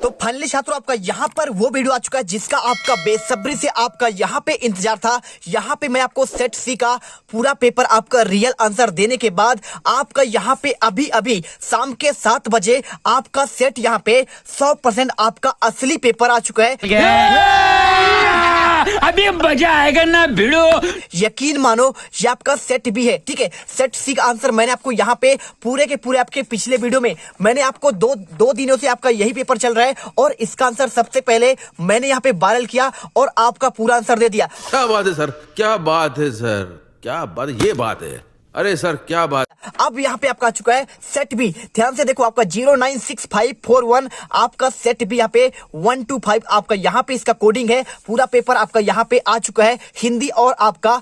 तो फाइनली छात्रों आपका यहाँ पर वो वीडियो आ चुका है जिसका आपका बेसब्री से आपका यहाँ पे इंतजार था। यहाँ पे मैं आपको सेट सी का पूरा पेपर आपका रियल आंसर देने के बाद आपका यहाँ पे अभी अभी शाम के 7 बजे आपका सेट यहाँ पे 100% आपका असली पेपर आ चुका है। अभी मजा आएगा ना भिड़ो। यकीन मानो ये आपका सेट भी है, ठीक है। सेट सी का आंसर मैंने आपको यहाँ पे पूरे के पूरे आपके पिछले वीडियो में मैंने आपको दो दिनों से आपका यही पेपर चल रहा है और इसका आंसर सबसे पहले मैंने यहाँ पे वायरल किया और आपका पूरा आंसर दे दिया। क्या बात है सर, क्या बात है सर, क्या बात, ये बात है। अरे सर क्या बात। अब यहाँ पे आपका आ चुका है सेट भी। ध्यान से देखो आपका 096541 आपका सेट भी यहाँ पे 125 आपका यहाँ पे इसका कोडिंग है। पूरा पेपर आपका यहाँ पे आ चुका है हिंदी और आपका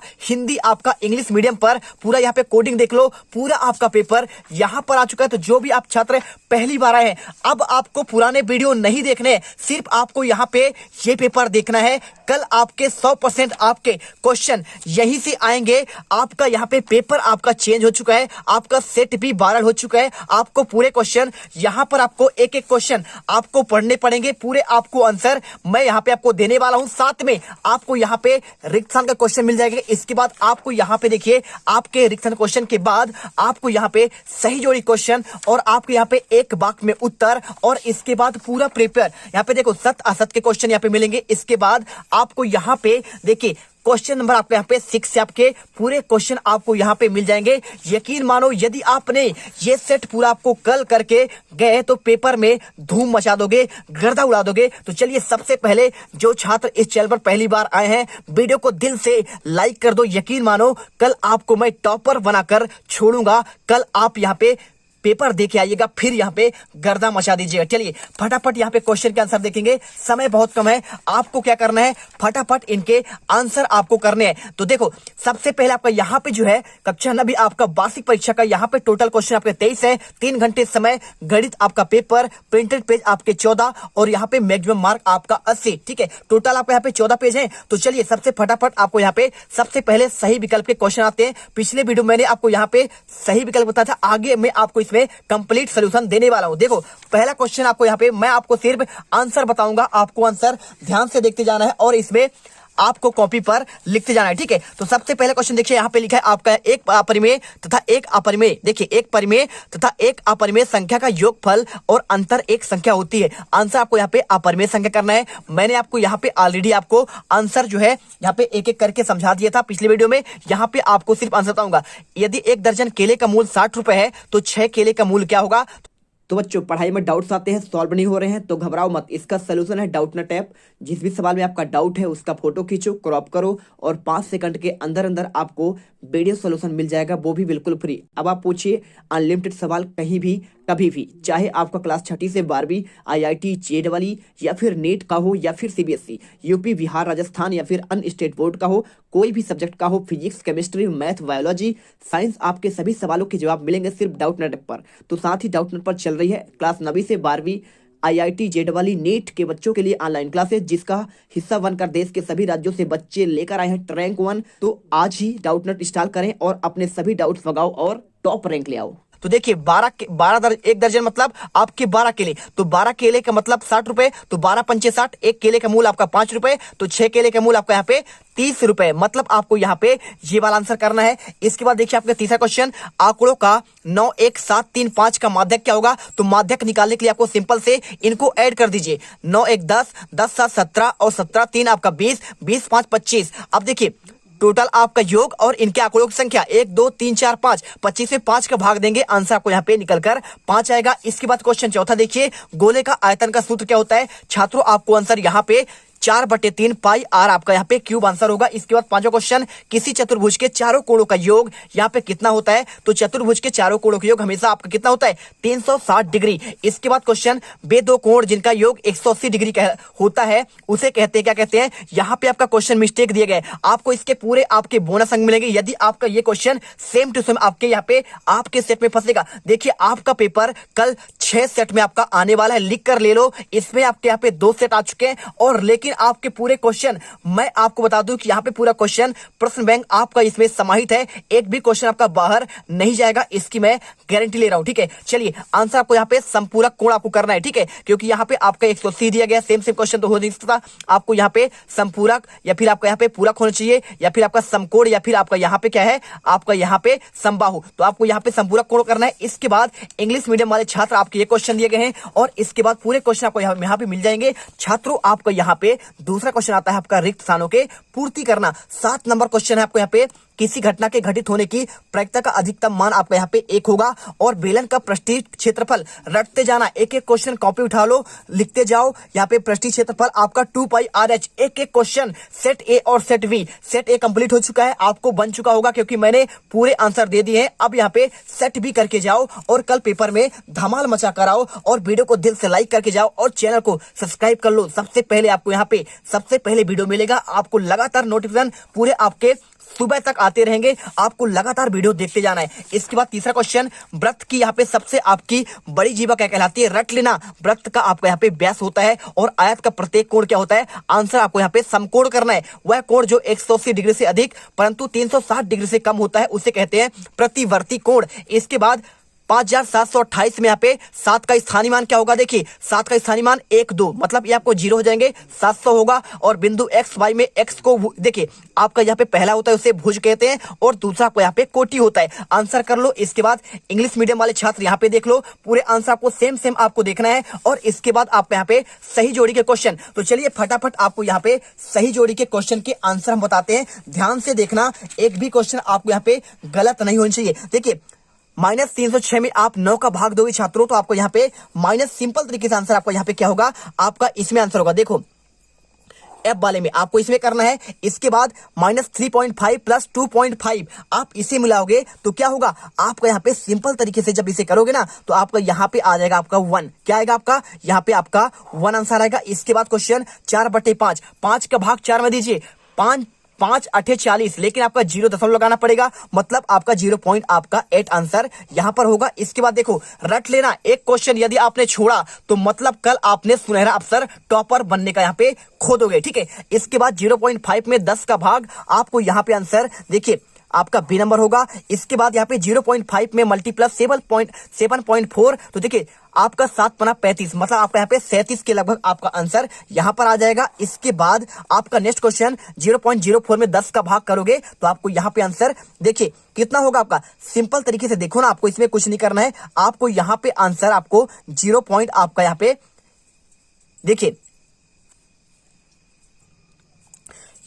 इंग्लिश मीडियम पर पूरा यहाँ पे कोडिंग देख लो। पूरा आपका पेपर यहाँ पर आ चुका है। तो जो भी आप छात्र पहली बार आए हैं, अब आपको पुराने वीडियो नहीं देखने, सिर्फ आपको यहाँ पे ये पेपर देखना है। कल आपके 100% आपके क्वेश्चन यहीं से आएंगे। आपका यहाँ पे पेपर आपका चेंज हो चुका है, आपका सेट भी वायरल हो चुका है। आपको पूरे क्वेश्चन यहाँ पर आपको एक एक क्वेश्चन आपको पढ़ने पड़ेंगे, पूरे आपको आंसर मैं यहाँ पे आपको देने वाला हूँ। साथ में आपको यहाँ पे रिक्त स्थान का क्वेश्चन मिल जाएगा। इसके बाद आपको यहाँ पे देखिए आपके रिक्त स्थान क्वेश्चन के बाद आपको यहाँ पे सही जोड़ी क्वेश्चन और आपको यहाँ पे एक वाक्य में उत्तर और इसके बाद पूरा पेपर यहाँ पे देखो सत्य असत्य के क्वेश्चन यहाँ पे मिलेंगे। इसके बाद आपको यहाँ पे देखिए क्वेश्चन नंबर आपके यहाँ पे 6 से आपके पूरे क्वेश्चन आपको यहाँ पे मिल जाएंगे। यकीन मानो यदि आपने ये सेट पूरा आपको कल करके गए तो पेपर में धूम मचा दोगे, गर्दा उड़ा दोगे। तो चलिए सबसे पहले जो छात्र इस चैनल पर पहली बार आए हैं, वीडियो को दिल से लाइक कर दो। यकीन मानो कल आपको मैं टॉपर बनाकर छोड़ूंगा। कल आप यहाँ पे पेपर देके आइएगा, फिर यहाँ पे गर्दा मचा दीजिएगा। चलिए फटाफट यहाँ पे क्वेश्चन के आंसर देखेंगे, समय बहुत कम है। आपको क्या करना है, फटाफट इनके आंसर आपको करने हैं। तो देखो सबसे पहले आपका यहाँ पे जो है कक्षा 9 आपका वार्षिक परीक्षा का यहाँ पे टोटल क्वेश्चन आपके 23 है। 3 घंटे समय, गणित आपका पेपर, प्रिंटेड पेज आपके 14 और यहाँ पे मैक्सिमम मार्क आपका 80। ठीक है, टोटल आपका यहाँ पे 14 पेज है। तो चलिए सबसे फटाफट आपको यहाँ पे सबसे पहले सही विकल्प के क्वेश्चन आते हैं। पिछले वीडियो मैंने आपको यहाँ पे सही विकल्प बताया था, आगे मैं आपको इसमें कंप्लीट सॉल्यूशन देने वाला हूं। देखो पहला क्वेश्चन आपको यहाँ पे मैं आपको सिर्फ आंसर बताऊंगा, आपको आंसर ध्यान से देखते जाना है और इसमें आपको कॉपी पर लिखते जाना है। ठीक है, तो सबसे पहला क्वेश्चन देखिए यहाँ पे लिखा है आपका एक परिमेय तथा एक अपरिमेय। देखिए एक परिमेय तथा एक अपरिमेय संख्या का योगफल और अंतर एक संख्या होती है। आंसर आपको यहाँ पे अपरिमेय संख्या करना है। मैंने आपको यहाँ पे ऑलरेडी आपको आंसर जो है यहाँ पे एक एक करके समझा दिया था पिछले वीडियो में। यहाँ पे आपको सिर्फ आंसर बताऊंगा। यदि 1 दर्जन केले का मूल्य 60 रुपए है तो 6 केले का मूल्य क्या होगा। तो बच्चों पढ़ाई में डाउट्स आते हैं, सॉल्व नहीं हो रहे हैं तो घबराओ मत। इसका सोल्यूशन है डाउटनेट ऐप। जिस भी सवाल में आपका डाउट है उसका फोटो खींचो, क्रॉप करो और 5 सेकंड के अंदर अंदर आपको वीडियो सोल्यूशन मिल जाएगा, वो भी बिल्कुल फ्री। अब आप पूछिए अनलिमिटेड सवाल कहीं भी कभी भी, चाहे आपका क्लास 6ठी से 12वीं IIT JEE या फिर नेट का हो या फिर CBSE, यूपी, बिहार, राजस्थान या फिर अन्य स्टेट बोर्ड का हो, कोई भी सब्जेक्ट का हो, physics, chemistry, math, biology, science, आपके सभी सवालों के जवाब मिलेंगे सिर्फ डाउटनेट पर। तो साथ ही डाउटनेट पर चल रही है क्लास 9वीं से 12वीं IIT JEE नेट के बच्चों के लिए ऑनलाइन क्लासेस, जिसका हिस्सा बनकर देश के सभी राज्यों से बच्चे लेकर आए हैं रैंक 1। तो आज ही डाउटनेट इंस्टॉल करें और अपने सभी डाउट्स भगाओ और टॉप रैंक ले आओ। तो देखिए 1 दर्जन मतलब आपके 12 केले, तो 12 केले का मतलब 60 रुपए, तो 12 पंचे 60, एक केले का मूल्य आपका 5 रुपए, तो 6 केले का मूल्य आपका यहाँ पे 30 रुपए। मतलब आपको यहाँ पे ये वाला आंसर करना है। इसके बाद देखिए आपका तीसरा क्वेश्चन, आंकड़ों का 9, 1, 7, 3, 5 का माध्यक क्या होगा। तो माध्यक निकालने के लिए आपको सिंपल से इनको ऐड कर दीजिए। 9, 1, 10, 10, 7, 17 और 17, 3 आपका 20, 20, 5, 25। अब देखिए टोटल आपका योग और इनके आंकड़ों की संख्या 1, 2, 3, 4, 5, 25 में 5 का भाग देंगे, आंसर आपको यहाँ पे निकलकर 5 आएगा। इसके बाद क्वेश्चन चौथा देखिए, गोले का आयतन का सूत्र क्या होता है। छात्रों आपको आंसर यहाँ पे 4/3 पाई r आपका यहाँ पे क्यूब आंसर होगा। इसके बाद पांचवा क्वेश्चन, किसी चतुर्भुज के चारों कोणों का योग यहाँ पे कितना होता है। तो चतुर्भुज के चारों कोणों का योग हमेशा आपका कितना होता है, 360 डिग्री। इसके बाद क्वेश्चन, वे दो कोण जिनका योग 180 डिग्री होता है उसे कहते हैं, क्या कहते हैं। यहाँ पे आपका क्वेश्चन मिस्टेक दिए गए, आपको इसके पूरे आपके बोनस अंक मिलेंगे यदि आपका ये क्वेश्चन सेम टू सेम आपके यहाँ पे आपके सेट में फंसेगा। देखिए आपका पेपर कल 6 सेट में आपका आने वाला है, लिख कर ले लो। इसमें आपके यहाँ पे 2 सेट आ चुके हैं और लेकिन आपके पूरे क्वेश्चन, मैं आपको बता दूं कि यहाँ पे पूरा क्वेश्चन प्रश्न बैंक आपका इसमें समाहित है, एक भी क्वेश्चन आपका बाहर नहीं जाएगा, इसकी मैं गारंटी ले रहा हूं। ठीक है, चलिए आंसर आपको यहाँ पे संपूरक कोण आपको करना है। ठीक है, क्योंकि यहाँ पे आपका 180 दिया गया, सेम क्वेश्चन तो हो नहीं सकता, आपको यहाँ पे संपूरक या फिर आपका यहाँ पे पूरक होना चाहिए, या फिर आपका समकोण, या फिर आपका यहाँ पे क्या है, आपका यहाँ पे समबाहु। तो आपको यहाँ पे संपूरक कोण करना है। इसके बाद इंग्लिश मीडियम वाले छात्र आपके ये क्वेश्चन दिए गए हैं, और इसके बाद पूरे क्वेश्चन आपको यहाँ पे मिल जाएंगे। छात्रों आपको यहाँ पे दूसरा क्वेश्चन आता है आपका रिक्त स्थानों के पूर्ति करना। 7 नंबर क्वेश्चन है आपको यहाँ पे, किसी घटना के घटित होने की प्रायिकता का अधिकतम मान आपका यहाँ पे 1 होगा, और बेलन का पृष्ठीय क्षेत्रफल रटते जाना। एक एक क्वेश्चन कॉपी उठा लो, लिखते जाओ। यहाँ पे पृष्ठीय क्षेत्रफल आपका 2πRH। एक एक क्वेश्चन सेट ए और set B. Set A complete हो चुका है, आपको बन चुका होगा क्योंकि मैंने पूरे आंसर दे दिए हैं। अब यहाँ पे सेट बी करके जाओ और कल पेपर में धमाल मचा कर आओ, और वीडियो को दिल से लाइक करके जाओ और चैनल को सब्सक्राइब कर लो। सबसे पहले आपको यहाँ पे सबसे पहले वीडियो मिलेगा, आपको लगातार नोटिफिकेशन पूरे आपके सुबह तक आते रहेंगे, आपको लगातार वीडियो देखते जाना है। इसके बाद तीसरा क्वेश्चन, वृत्त की यहाँ पे सबसे आपकी बड़ी जीवा क्या कहलाती है, रट लेना। वृत्त का आपका यहाँ पे व्यास होता है, और आयत का प्रत्येक कोण क्या होता है। आंसर आपको यहाँ पे समकोण करना है। वह कोण जो 180 डिग्री से अधिक परंतु 360 डिग्री से कम होता है उसे कहते हैं प्रतिवर्ती कोण। इसके बाद 5728 में यहाँ पे 7 का स्थानीय मान क्या होगा, देखिए 7 का स्थानीय मान 1 2, मतलब ये आपको 0 हो जाएंगे, 700 होगा। और बिंदु एक्स वाई में एक्स को देखिए आपका यहाँ पे पहला होता है उसे भुज कहते हैं, और दूसरा आपको यहाँ पे कोटि होता है। आंसर कर लो। इसके बाद इंग्लिश मीडियम वाले छात्र यहाँ पे देख लो, पूरे आंसर आपको सेम आपको देखना है, और इसके बाद आप यहाँ पे सही जोड़ी के क्वेश्चन। तो चलिए फटाफट आपको यहाँ पे सही जोड़ी के क्वेश्चन के आंसर हम बताते हैं, ध्यान से देखना, एक भी क्वेश्चन आपको यहाँ पे गलत नहीं होना चाहिए। देखिए -306 में आप 9 का भाग दोगे छात्रों, तो आपको यहाँ पे माइनस सिंपल तरीके से आंसर आपको यहाँ पे क्या होगा, आपका इसमें आंसर होगा। देखो एफ वाले में आपको इसमें करना है। इसके बाद -3.5 प्लस 2.5 आप इसे मिलाओगे तो क्या होगा, आपका यहाँ पे सिंपल तरीके से जब इसे करोगे ना, तो आपका यहाँ पे आ जाएगा आपका 1। क्या आएगा आपका, यहाँ पे आपका 1 आंसर आएगा। इसके बाद क्वेश्चन 4/5, 5 का भाग 4 में दीजिए, 5 8 40, लेकिन आपका 0 लगाना पड़ेगा, मतलब आपका 0.8 आंसर यहां पर होगा। इसके बाद देखो रट लेना, एक क्वेश्चन यदि आपने छोड़ा तो मतलब कल आपने सुनहरा अवसर टॉपर बनने का यहां पे खो दोगे। ठीक है, इसके बाद 0.5 में 10 का भाग, आपको यहां पे आंसर देखिए आपका बी नंबर होगा। इसके बाद यहाँ पे 0.5 में मल्टीप्लस 7.4, तो देखिए आपका 7×35, मतलब आपका यहाँ पे 37 के लगभग आपका आंसर यहाँ पर आ जाएगा। इसके बाद आपका नेक्स्ट क्वेश्चन 0.04 में 10 का भाग करोगे तो आपको यहाँ पे आंसर देखिए कितना होगा आपका, सिंपल तरीके से देखो ना, आपको इसमें कुछ नहीं करना है, आपको यहाँ पे आंसर आपको 0. आपका यहाँ पे देखिए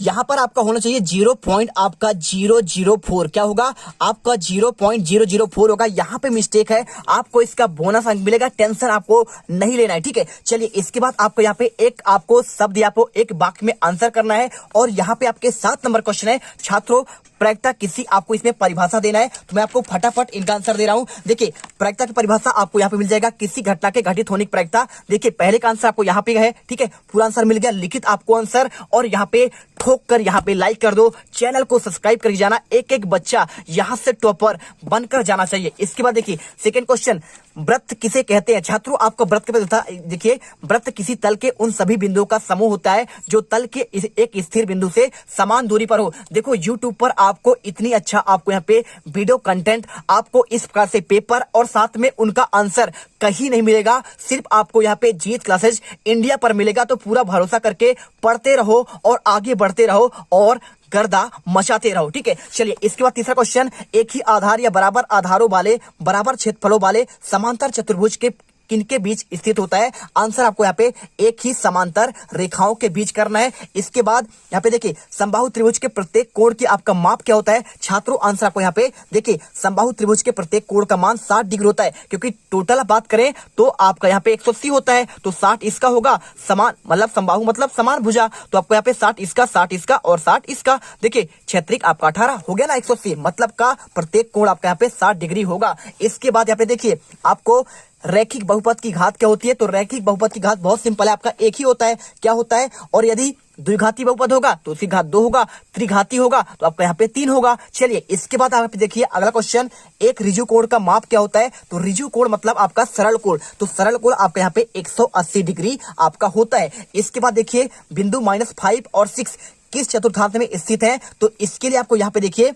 यहां पर आपका होना चाहिए 0.004, क्या होगा आपका 0.004 होगा। यहां पे मिस्टेक है, आपको इसका बोनस अंक मिलेगा, टेंशन आपको नहीं लेना है। ठीक है, चलिए इसके बाद आपको यहाँ पे एक आपको शब्द आपको एक वाक्य में आंसर करना है, और यहाँ पे आपके 7 नंबर क्वेश्चन है छात्रों, प्रायिकता किसी, आपको इसमें परिभाषा देना है, तो मैं आपको फटाफट इनका आंसर दे रहा हूं। देखिए प्रायिकता की परिभाषा आपको यहाँ पे मिल जाएगा, किसी घटना के घटित होने की प्रायिकता। देखिए पहले का आंसर आपको यहाँ पे है, ठीक है, पूरा आंसर मिल गया, लिखित आपको आंसर, और यहाँ पे ठोक कर यहाँ पे लाइक कर दो, चैनल को सब्सक्राइब कर जाना, एक एक बच्चा यहाँ से टॉपर बनकर जाना चाहिए। इसके बाद देखिए सेकंड क्वेश्चन, वृत्त किसे कहते हैं छात्रों, आपको वृत्त के पता, देखिए वृत्त किसी तल के उन सभी बिंदुओं का समूह होता है जो तल के एक स्थिर बिंदु से समान दूरी पर हो। देखो यूट्यूब पर आपको इतनी अच्छा आपको यहाँ पे वीडियो कंटेंट आपको इस प्रकार से पेपर और साथ में उनका आंसर कहीं नहीं मिलेगा, सिर्फ आपको यहाँ पे जीत क्लासेज इंडिया पर मिलेगा। तो पूरा भरोसा करके पढ़ते रहो और आगे बढ़ते रहो और गर्दा मचाते रहो। ठीक है, चलिए इसके बाद तीसरा क्वेश्चन, एक ही आधार या बराबर आधारों वाले बराबर क्षेत्रफलों वाले समांतर चतुर्भुज के किनके बीच स्थित होता है। आंसर आपको यहाँ पे एक ही समांतर रेखाओं के बीच करना है। इसके बाद यहाँ पे देखिए समबाहु त्रिभुज के प्रत्येक कोण की आपका माप क्या होता है छात्रों, आंसर आपको यहाँ पे देखिए समबाहु त्रिभुज के प्रत्येक कोण का मान 60 डिग्री होता है, क्योंकि टोटल बात करें तो आपका यहाँ पे 180 होता है, तो 60 इसका होगा, समान मतलब समबाहु मतलब समान भुजा, तो आपको यहाँ पे 60 इसका 60 इसका और 60 इसका, देखिए क्षेत्रिक आपका 18 हो गया ना, 180 मतलब का प्रत्येक कोण आपका यहाँ पे 60 डिग्री होगा। इसके बाद यहाँ पे देखिए आपको रैखिक बहुपद की घात क्या होती है, तो रैखिक बहुपद की घात बहुत सिंपल है, आपका एक ही होता है, क्या होता है, और यदि द्विघाती बहुपद होगा तो उसकी घात 2 होगा, त्रिघाती होगा तो आपका यहाँ पे 3 होगा। चलिए इसके बाद आप देखिए अगला क्वेश्चन, एक ऋजु कोण का माप क्या होता है? तो ऋजु कोण मतलब आपका सरल कोण, तो सरल कोण आपका यहाँ पे 180 डिग्री आपका होता है। इसके बाद देखिए बिंदु -5 और 6 किस चतुर्थांश में स्थित है? तो इसके लिए आपको यहाँ पे देखिए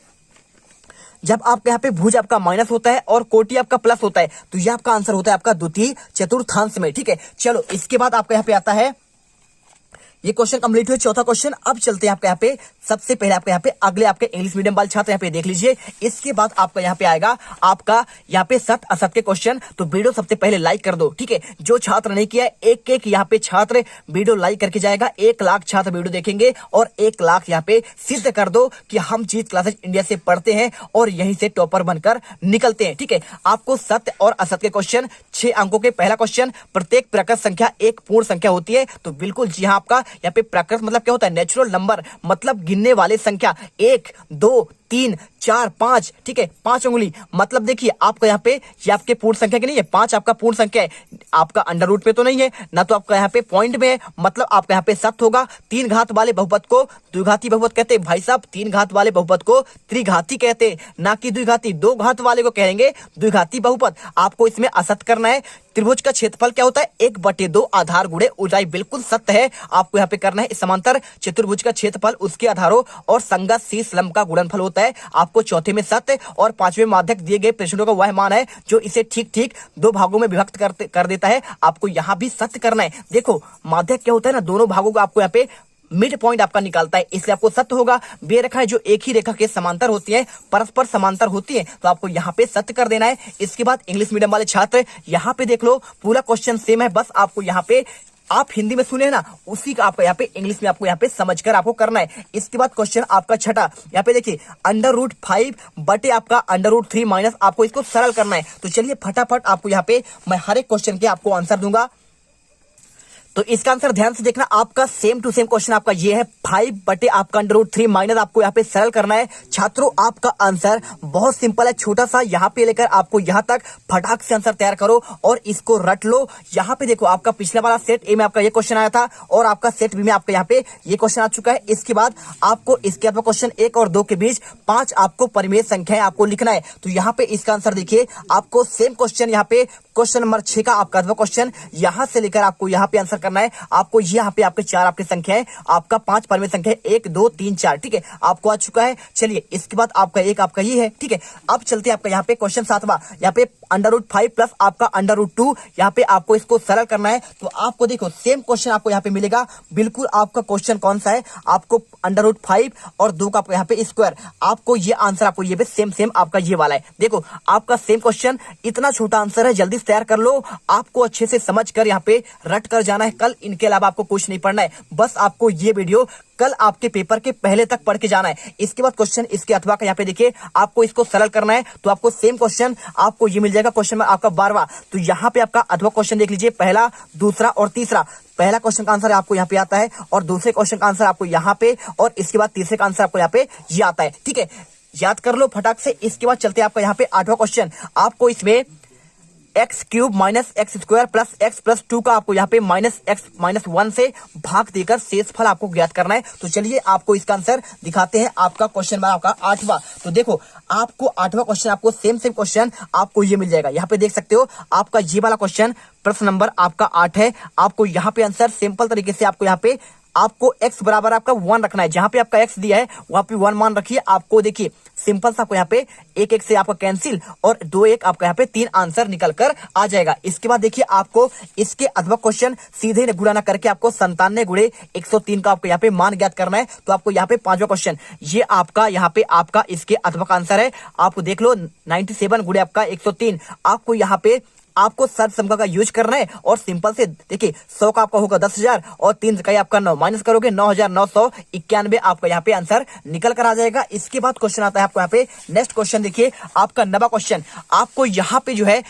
जब आपके यहाँ पे भुज आपका माइनस होता है और कोटि आपका प्लस होता है तो ये आपका आंसर होता है आपका द्वितीय चतुर्थांश में। ठीक है, चलो इसके बाद आपके यहाँ पे आता है, ये क्वेश्चन कंप्लीट हुए, चौथा क्वेश्चन। अब चलते हैं आपके यहाँ पे सबसे पहले आपके यहाँ पे अगले आपके इंग्लिश मीडियम वाले छात्र यहाँ पे देख लीजिए। इसके बाद आपका यहाँ पे आएगा आपका यहाँ पे सत्य असत्य के क्वेश्चन। तो वीडियो सबसे पहले लाइक कर दो। ठीक है, जो छात्र नहीं किया है एक एक यहाँ पे छात्र वीडियो लाइक करके जाएगा। 1 लाख छात्र वीडियो देखेंगे और 1 लाख यहाँ पे सिद्ध कर दो कि हम जीत क्लासेस इंडिया से पढ़ते हैं और यहीं से टॉपर बनकर निकलते हैं। ठीक है, आपको सत्य और असत्य के क्वेश्चन 6 अंकों के। पहला क्वेश्चन, प्रत्येक प्रकृत संख्या एक पूर्ण संख्या होती है? तो बिल्कुल जी हाँ, आपका यहाँ पे प्रकृत मतलब क्या होता है? नेचुरल नंबर, मतलब गिनने वाले संख्या 1 2 3 4 5। ठीक है, 5 उंगली मतलब देखिए आपका यहाँ पे ये आपके पूर्ण संख्या की नहीं है, 5 आपका पूर्ण संख्या है, आपका अंडर रूट पे तो नहीं है ना, तो आपका यहाँ पे पॉइंट में है, मतलब आपका यहाँ पे सत्य होगा। 3 घात वाले बहुपद को द्विघाती बहुपद कहते हैं भाई साहब, 3 घात वाले बहुपद को त्रिघाती कहते हैं ना कि द्विघाती। 2 घात वाले को कहेंगे द्विघाती बहुपद। आपको इसमें असत्य करना है। त्रिभुज का क्षेत्रफल क्या होता है? 1/2 आधार गुणे ऊंचाई, बिल्कुल सत्य है। आपको यहाँ पे करना है समांतर चतुर्भुज का क्षेत्रफल उसके आधारों और संगत शीर्ष लंब का गुणनफल होता है। आपको चौथे में सत्य और 5वें माध्यक दिए गए प्रश्नों का वह मान है जो इसे ठीक ठीक 2 भागों में विभक्त कर देता है। आपको यहाँ भी सत्य करना है। देखो माध्यक क्या होता है ना, दोनों भागों को आपको यहाँ पे मिड पॉइंट आपका निकालता है, इसलिए आपको सत्य होगा। बे रेखा है जो एक ही रेखा के समांतर होती है, परस्पर समांतर होती है, तो आपको यहाँ पे सत्य कर देना है। इसके बाद इंग्लिश मीडियम वाले छात्र यहाँ पे देख लो, पूरा क्वेश्चन सेम है, बस आपको यहाँ पे आप हिंदी में सुने ना उसी का आपको यहाँ पे इंग्लिश में आपको यहाँ पे समझकर आपको करना है। इसके बाद क्वेश्चन आपका छठा, यहाँ पे देखिए √5 बटे आपका √3 माइनस, आपको इसको सरल करना है। तो चलिए फटाफट आपको यहाँ पे मैं हर एक क्वेश्चन के आपको आंसर दूंगा। तो इसका आंसर ध्यान से देखना, आपका सेम टू सेम क्वेश्चन आपका ये है, 5 बटे आपका √3 माइनस, आपको यहाँ पे सरल करना है। छात्रों आपका आंसर बहुत सिंपल है, छोटा सा यहाँ पे लेकर आपको यहाँ तक फटाक से आंसर तैयार करो और इसको रट लो। यहाँ पे देखो आपका पिछला वाला सेट ए में आपका ये क्वेश्चन आया था और आपका सेट बी में आपका यहाँ पे ये क्वेश्चन आ चुका है। इसके बाद आपको इसके आपका क्वेश्चन 1 और 2 के बीच 5 आपको परिमेय संख्याएं आपको लिखना है। तो यहाँ पे इसका आंसर देखिए, आपको सेम क्वेश्चन यहाँ पे क्वेश्चन नंबर 6 का आपका क्वेश्चन यहाँ से लेकर आपको यहाँ पे आंसर करना है। आपको यहाँ पे आपके 4 आपकी संख्या है, आपका 5 परिमेय संख्या 1 2 3 4। ठीक है, आपको आ चुका है। चलिए इसके बाद आपका एक आपका ये है। ठीक है, अब चलते हैं आपका यहाँ पे क्वेश्चन 7वां, यहाँ पे √5 प्लस आपका √2, यहाँ पे आपको इसको सरल करना है। तो आपको देखो सेम क्वेश्चन आपको यहाँ पे मिलेगा, बिल्कुल आपका क्वेश्चन कौन सा है, आपको √5 और 2 का आपको यहाँ पे स्क्वायर, आपको ये आंसर आपको ये भी सेम आपका ये वाला है। देखो आपका सेम क्वेश्चन, इतना छोटा आंसर है, जल्दी से तैयार कर लो। आपको अच्छे से समझ कर यहाँ पे रट कर जाना है, कल इनके अलावा आपको कुछ नहीं पढ़ना है, बस आपको ये वीडियो कल आपके पेपर के पहले तक पढ़ के जाना है। इसके बाद क्वेश्चन इसके अथवा का यहाँ पे देखिए, आपको इसको सरल करना है। तो आपको सेम क्वेश्चन आपको ये मिल जाएगा, क्वेश्चन में आपका 12वां। तो यहाँ पे आपका अथवा क्वेश्चन देख लीजिए, पहला दूसरा और तीसरा। पहला क्वेश्चन का आंसर आपको यहाँ पे आता है और दूसरे क्वेश्चन का आंसर आपको यहाँ पे, और इसके बाद तीसरे का आंसर आपको यहाँ पे ये आता है। ठीक है, याद कर लो फटाक से। इसके बाद चलते हैं आपका यहाँ पे 8वां क्वेश्चन, आपको इसमें x³ - x² plus x plus 2 का आपको यहाँ पे -x -1 से भाग देकर शेष फल आपको ज्ञात करना है। तो चलिए आपको इसका आंसर दिखाते हैं। आपका क्वेश्चन नंबर आपका 8वां। तो देखो आपको 8वां क्वेश्चन आपको सेम क्वेश्चन आपको ये मिल जाएगा, यहाँ पे देख सकते हो आपका ये वाला क्वेश्चन प्रश्न नंबर आपका 8 है। आपको यहाँ पे आंसर सिंपल तरीके से आपको यहाँ पे आपको x बराबर आपका 1 रखना है, जहां पे आपका x दिया है वहां पे 1 मान रखिए। आपको देखिए सिंपल सा आपको यहाँ पे 1 से आपका कैंसिल और 2 1 आपका यहाँ पे 3 आंसर निकल कर आ जाएगा। इसके बाद देखिए आपको इसके अथवा क्वेश्चन सीधे गुणा करके आपको 97 गुणे 103 का आपको यहाँ पे मान ज्ञात करना है। तो आपको यहाँ पे 5वां क्वेश्चन, ये आपका यहाँ पे आपका इसके अथवा का आंसर है। आपको देख लो 97 गुणे आपका 103। आपको यहाँ पे आपको सर्व समका का यूज करना है और सिंपल से देखिए 100 का आपका होगा 10,000 और 3 का आपका 9 माइनस करोगे 9,991 आपका यहाँ पे आंसर निकल कर आ जाएगा। इसके बाद क्वेश्चन आता है आपको यहाँ पे नेक्स्ट क्वेश्चन देखिए आपका 9वां क्वेश्चन। आपको यहाँ पे जो है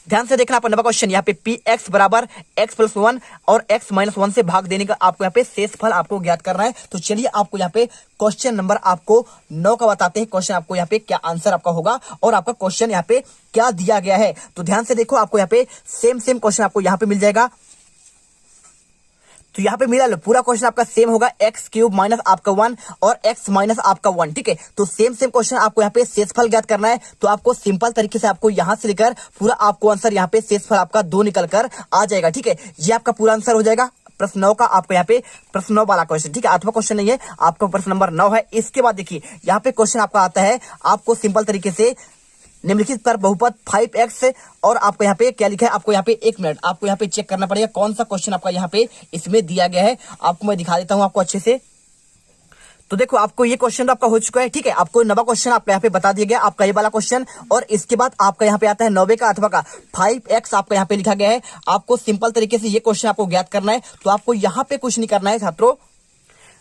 ध्यान से देखना, आपका 9वां क्वेश्चन यहाँ पे px बराबर x + 1 और x - 1 से भाग देने का आपको यहाँ पे शेष फल आपको ज्ञात करना है। तो चलिए आपको यहाँ पे क्वेश्चन नंबर आपको 9 का बताते हैं, क्वेश्चन आपको यहाँ पे क्या आंसर आपका होगा और आपका क्वेश्चन यहाँ पे क्या दिया गया है। तो ध्यान से देखो आपको यहाँ पे सेम क्वेश्चन आपको यहाँ पे मिल जाएगा। तो यहाँ पे मिला लो पूरा क्वेश्चन आपका सेम होगा, एक्स क्यूब माइनस आपका 1 और एक्स माइनस आपका 1, ठीक है। तो सेम क्वेश्चन आपको यहाँ पे शेषफल ज्ञात करना है। तो आपको सिंपल तरीके से आपको यहाँ से लेकर पूरा आपको आंसर यहाँ पे शेषफल आपका 2 निकल कर आ जाएगा, ठीक है। ये आपका पूरा आंसर हो जाएगा प्रश्न 9 का, आपको यहाँ पे प्रश्न 9 वाला क्वेश्चन, ठीक है। 8वां क्वेश्चन नहीं है, आपका प्रश्न नंबर 9 है। इसके बाद देखिए यहाँ पे क्वेश्चन आपका आता है, आपको सिंपल तरीके से निम्नलिखित पर बहुपद 5x और आपको यहाँ पे क्या लिखा है, आपको यहाँ पे 1 मिनट आपको यहाँ पे चेक करना पड़ेगा कौन सा क्वेश्चन आपका यहाँ पे इसमें दिया गया है। आपको मैं दिखा देता हूँ आपको अच्छे से। तो देखो आपको ये क्वेश्चन तो आपका हो चुका है, ठीक है। आपको 9वां क्वेश्चन आपका यहाँ पे बता दिया गया, आपका ये वाला क्वेश्चन। और इसके बाद आपका यहाँ पे आता है 9वें का 8वां का 5x आपका यहाँ पे लिखा गया है। आपको सिंपल तरीके से ये क्वेश्चन आपको ज्ञात करना है। तो आपको यहाँ पे कुछ नहीं करना है छात्रों।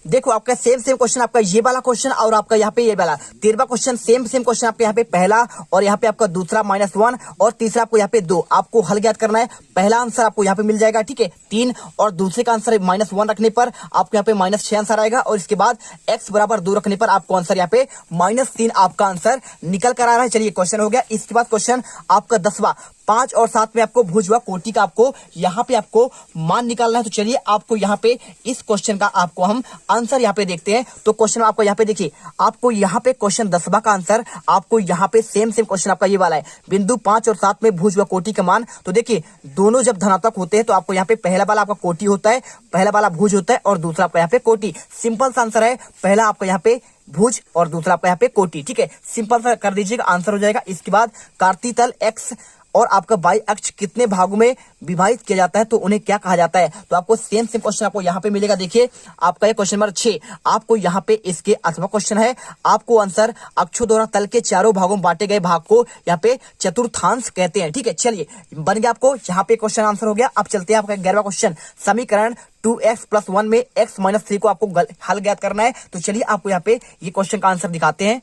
देखो आपका सेम क्वेश्चन आपका ये वाला क्वेश्चन और आपका यहाँ पे ये वाला 13वां क्वेश्चन सेम क्वेश्चन आपके यहाँ पे पहला और यहाँ पे आपका दूसरा -1 और तीसरा आपको यहाँ पे 2 आपको हल ज्ञात करना है। पहला आंसर आपको यहाँ पे मिल जाएगा, ठीक है 3, और दूसरे का आंसर -1 रखने पर आपको यहाँ पे -6 आंसर आएगा। और इसके बाद x बराबर 2 रखने पर आपको आंसर यहाँ पे -3 आपका आंसर निकल कर आ रहा है। चलिए क्वेश्चन हो गया। इसके बाद क्वेश्चन आपका 10वां 5 और 7 में आपको भुज व कोटि का आपको यहाँ पे आपको मान निकालना है। तो चलिए आपको यहाँ पे इस क्वेश्चन का आपको हम आंसर यहाँ पे देखते हैं। तो क्वेश्चन आपको यहाँ पे देखिए, आपको यहाँ पे क्वेश्चन 10वां का आंसर आपको यहाँ पे सेम क्वेश्चन आपका ये वाला है, बिंदु 5 और 7 में भुज व कोटि का मान। तो देखिए दोनों जब धनात्मक होते हैं तो आपको यहाँ पे पहला वाला आपका कोटि होता है, पहला वाला भुज होता है और दूसरा आपका यहाँ पे कोटि। सिंपल सा आंसर है, पहला आपका यहाँ पे भुज और दूसरा आपका यहाँ पे कोटि, ठीक है। सिंपल सा कर दीजिएगा, आंसर हो जाएगा। इसके बाद कार्तीय तल x और आपका y अक्ष कितने भागों में विभाजित किया जाता है तो उन्हें क्या कहा जाता है। तो आपको सेम क्वेश्चन आपको यहाँ पे मिलेगा। देखिए आपका ये क्वेश्चन नंबर 6 आपको यहाँ पे इसके 8वां क्वेश्चन है। आपको आंसर अक्षों द्वारा तल के चारों भागों में बांटे गए भाग को यहाँ पे चतुर्थांश कहते हैं, ठीक है। चलिए बन गया आपको यहाँ पे क्वेश्चन आंसर हो गया। अब चलते हैं आपका 11वां क्वेश्चन, समीकरण 2x + 1 में x - 3 को आपको हल ज्ञात करना है। तो चलिए आपको यहाँ पे ये क्वेश्चन का आंसर दिखाते हैं।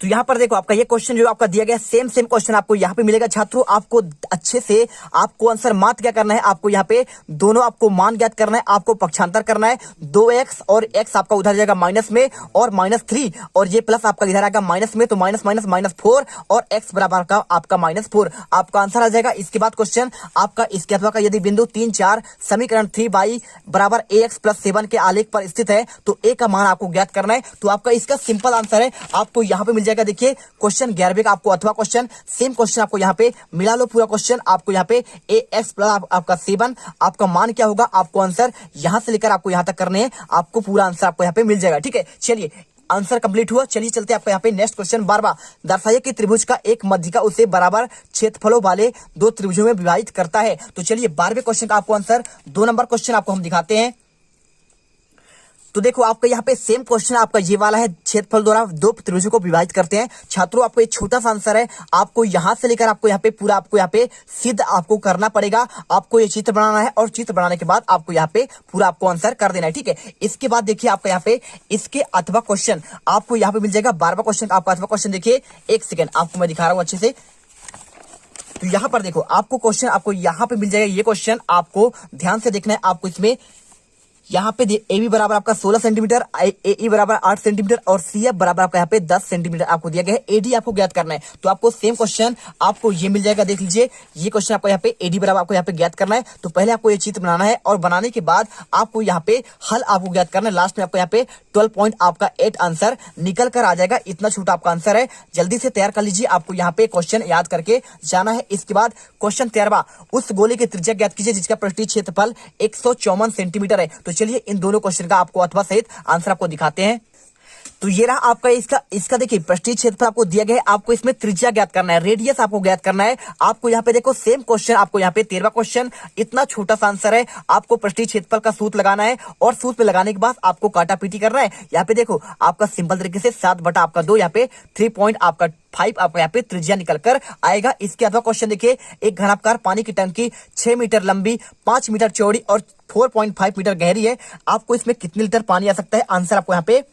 तो यहाँ पर देखो आपका ये क्वेश्चन जो आपका दिया गया सेम क्वेश्चन आपको यहाँ पे मिलेगा। छात्रों आपको अच्छे से आपको आंसर मात क्या करना है, आपको यहाँ पे दोनों आपको मान ज्ञात करना है, आपको पक्षांतर करना है। 2x और x आपका उधर जाएगा माइनस में और -3 और ये प्लस आपका इधर आएगा माइनस में, तो -4 और x बराबर का आपका -4 आपका आंसर आ जाएगा। इसके बाद क्वेश्चन आपका इसके अथवा का यदि बिंदु 3, 4 समीकरण 3y बराबर ax + 7 के आलेख पर स्थित है तो a का मान आपको ज्ञात करना है। तो आपका इसका सिंपल आंसर है, आपको यहाँ पे जाएगा। देखिए क्वेश्चन 11वें का आपको अथवा क्वेश्चन सेम क्वेश्चन आपको यहाँ पे मिला लो पूरा क्वेश्चन। आपको यहाँ पे ax + आपका 7 आपका मान क्या होगा, आपको आंसर यहाँ से लेकर आपको यहाँ तक करने हैं, आपको पूरा आंसर आपको यहाँ पे मिल जाएगा, ठीक है। चलिए आंसर कंप्लीट हुआ। चलिए चलते हैं आपको यहाँ पे नेक्स्ट क्वेश्चन 12वां, दर्शाइए कि त्रिभुज का एक मध्यिका उसे बराबर क्षेत्रफलों वाले 2 त्रिभुजों में विभाजित करता है। तो चलिए 12वें क्वेश्चन का आपको आंसर 2 नंबर क्वेश्चन आपको हम दिखाते हैं। तो देखो आपका यहाँ पे सेम क्वेश्चन आपका ये वाला है, क्षेत्रफल द्वारा 2 त्रिभुजों को विभाजित करते हैं। छात्रों आपको एक छोटा सा आंसर है, आपको यहाँ से लेकर आपको यहाँ पे पूरा आपको यहाँ पे सिद्ध आपको करना पड़ेगा। आपको ये चित्र बनाना है और चित्र बनाने के बाद आपको यहाँ पे पूरा आपको आंसर कर देना है, ठीक है। इसके बाद देखिए आपका यहाँ पे इसके अथवा क्वेश्चन आपको यहाँ पे मिल जाएगा। 12वां क्वेश्चन आपका अथवा क्वेश्चन देखिए, 1 सेकेंड आपको मैं दिखा रहा हूँ अच्छे से। तो यहाँ पर देखो आपको क्वेश्चन आपको यहाँ पे मिल जाएगा। ये क्वेश्चन आपको ध्यान से देखना है। आपको इसमें यहाँ पे ए बी बराबर आपका 16 सेंटीमीटर, ए ई बराबर 8 सेंटीमीटर और सी एफ बराबर आपका यहाँ पे 10 सेंटीमीटर आपको दिया गया है। एडी आपको ज्ञात करना है। तो आपको सेम क्वेश्चन आपको ये मिल जाएगा। देख लीजिए ये क्वेश्चन आपको यहाँ पे एडी बराबर आपको यहाँ पे ज्ञात करना है। तो पहले आपको ये चित्र बनाना है और बनाने के बाद आपको यहाँ पे हल आपको ज्ञात करना है। लास्ट में आपको यहाँ पे 12.8 आंसर निकल कर आ जाएगा। इतना छोटा आपका आंसर है, जल्दी से तैयार कर लीजिए। आपको यहाँ पे क्वेश्चन याद करके जाना है। इसके बाद क्वेश्चन 13वां, उस गोले की त्रिज्या ज्ञात कीजिए जिसका पृष्ठीय क्षेत्रफल 154 सेंटीमीटर है। तो चलिए इन दोनों क्वेश्चन का आपको अथवा सहित आंसर आपको दिखाते हैं। तो ये रहा आपका इसका देखिए पृष्ठीय क्षेत्रफल आपको दिया गया है। आपको इसमें त्रिज्या ज्ञात करना है, रेडियस आपको ज्ञात करना है। आपको यहाँ पे देखो सेम क्वेश्चन आपको यहाँ पे 13वां क्वेश्चन, इतना छोटा सा आंसर है। आपको पृष्ठीय क्षेत्रफल का सूत्र लगाना है और सूत्र पे लगाने के बाद आपको काटा पीटी करना है। यहाँ पे देखो आपका सिंपल तरीके से 7/2 यहाँ पे 3 आपका 5 आपका यहाँ पे त्रिज्या निकल कर आएगा। इसके अथवा क्वेश्चन देखिए, एक घनाकार पानी की टंकी 6 मीटर लंबी, 5 मीटर चौड़ी और 4.5 मीटर गहरी है। आपको इसमें कितने लीटर पानी आ सकता है? आंसर आपको यहाँ पे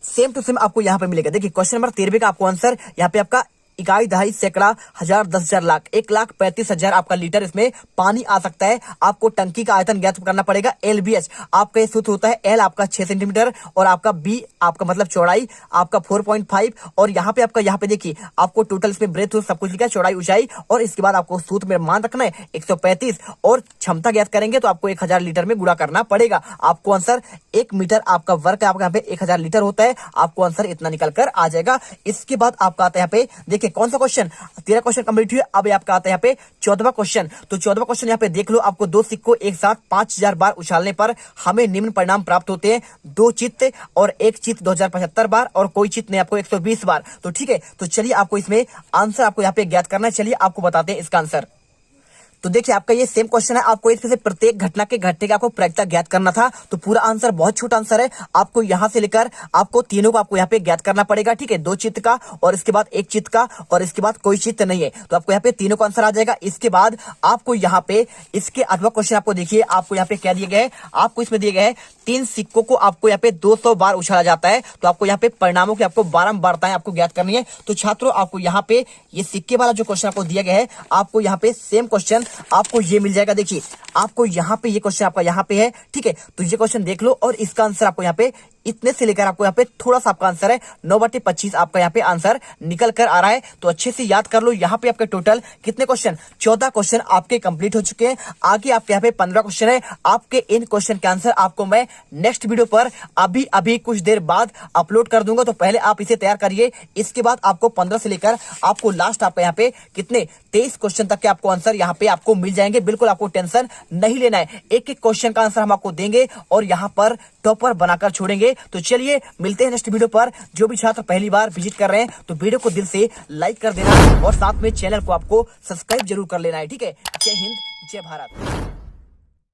सेम टू सेम आपको यहाँ पे मिलेगा। देखिए क्वेश्चन नंबर 13 का आपको आंसर यहाँ पे आपका इकाई, दहाई, सैकड़ा, हजार, 10,000, लाख, 1,35,000 आपका लीटर इसमें पानी आ सकता है। आपको टंकी का आयतन ज्ञात करना पड़ेगा। LBH आपका ये सूत्र होता है, L आपका 6 सेंटीमीटर और आपका B आपका मतलब चौड़ाई आपका 4.5 और यहाँ पे आपका यहाँ पे देखिए आपको टोटल इसमें ब्रेथ सब कुछ लिखा है, चौड़ाई, ऊंचाई और इसके बाद आपको सूत्र में मान रखना है 135 और क्षमता ज्ञात करेंगे तो आपको 1000 लीटर में गुणा करना पड़ेगा। आपको आंसर 1 मीटर आपका वर्क आपका यहाँ पे 1000 लीटर होता है। आपको आंसर इतना निकल कर आ जाएगा। इसके बाद आपका आता है यहाँ पे देखिए कौन सा क्वेश्चन, 13 क्वेश्चन कंप्लीट हुए। अब आपका आता है यहाँ पे 14वां क्वेश्चन। तो 14वां क्वेश्चन यहाँ पे देख लो, आपको 2 सिक्कों एक साथ 5000 बार उछालने पर हमें निम्न परिणाम प्राप्त होते हैं, 2 चित्त और 1 चित्त 2075 बार और कोई चित्त नहीं आपको 120 बार। तो ठीक है, तो चलिए आपको इसमें आंसर आपको यहाँ पे ज्ञात करना है। चलिए आपको बताते हैं इसका आंसर। तो देखिए आपका ये सेम क्वेश्चन है, आपको इसमें से प्रत्येक घटना के घटने का आपको प्रायिकता ज्ञात करना था। तो पूरा आंसर बहुत छोटा आंसर है, आपको यहां से लेकर आपको तीनों को आपको यहाँ पे ज्ञात करना पड़ेगा। ठीक है, 2 चित्त का और इसके बाद 1 चित्त का और इसके बाद कोई चित्त नहीं है। तो आपको यहाँ पे तीनों का आंसर आ जाएगा। इसके बाद आपको यहाँ पे इसके अथवा क्वेश्चन आपको देखिए, आपको यहाँ पे क्या दिए गए हैं, आपको इसमें दिए गए हैं 3 सिक्कों को आपको यहाँ पे 200 बार उछाला जाता है। तो आपको यहाँ पे परिणामों की आपको बारंबारताएं आपको ज्ञात करनी है। तो छात्रों आपको यहाँ पे ये सिक्के वाला जो क्वेश्चन आपको दिया गया है, आपको यहाँ पे सेम क्वेश्चन आपको ये मिल जाएगा। देखिए आपको यहाँ पे ये क्वेश्चन आपका यहाँ पे है। ठीक है, तो ये क्वेश्चन देख लो और इसका आंसर आपको यहाँ पे इतने से लेकर आपको यहाँ पे थोड़ा सा आपका आंसर है 9/25 आपका यहाँ पे आंसर निकल कर आ रहा है। तो अच्छे से याद कर लो। यहाँ पे आपके टोटल कितने क्वेश्चन, 14 क्वेश्चन आपके कंप्लीट हो चुके हैं। आगे आपके यहाँ पे 15 क्वेश्चन है। आपके इन क्वेश्चन के आंसर आपको मैं नेक्स्ट वीडियो पर अभी कुछ देर बाद अपलोड कर दूंगा। तो पहले आप इसे तैयार करिए। इसके बाद आपको 15 से लेकर आपको लास्ट आपका यहाँ पे कितने 23 क्वेश्चन तक के आपको आंसर यहाँ पे आपको मिल जाएंगे। बिल्कुल आपको टेंशन नहीं लेना है, एक एक क्वेश्चन का आंसर हम आपको देंगे और यहाँ पर टॉपर बनाकर छोड़ेंगे। तो चलिए मिलते हैं नेक्स्ट वीडियो पर। जो भी छात्र पहली बार विजिट कर रहे हैं तो वीडियो को दिल से लाइक कर देना और साथ में चैनल को आपको सब्सक्राइब जरूर कर लेना है। ठीक है, जय हिंद, जय भारत।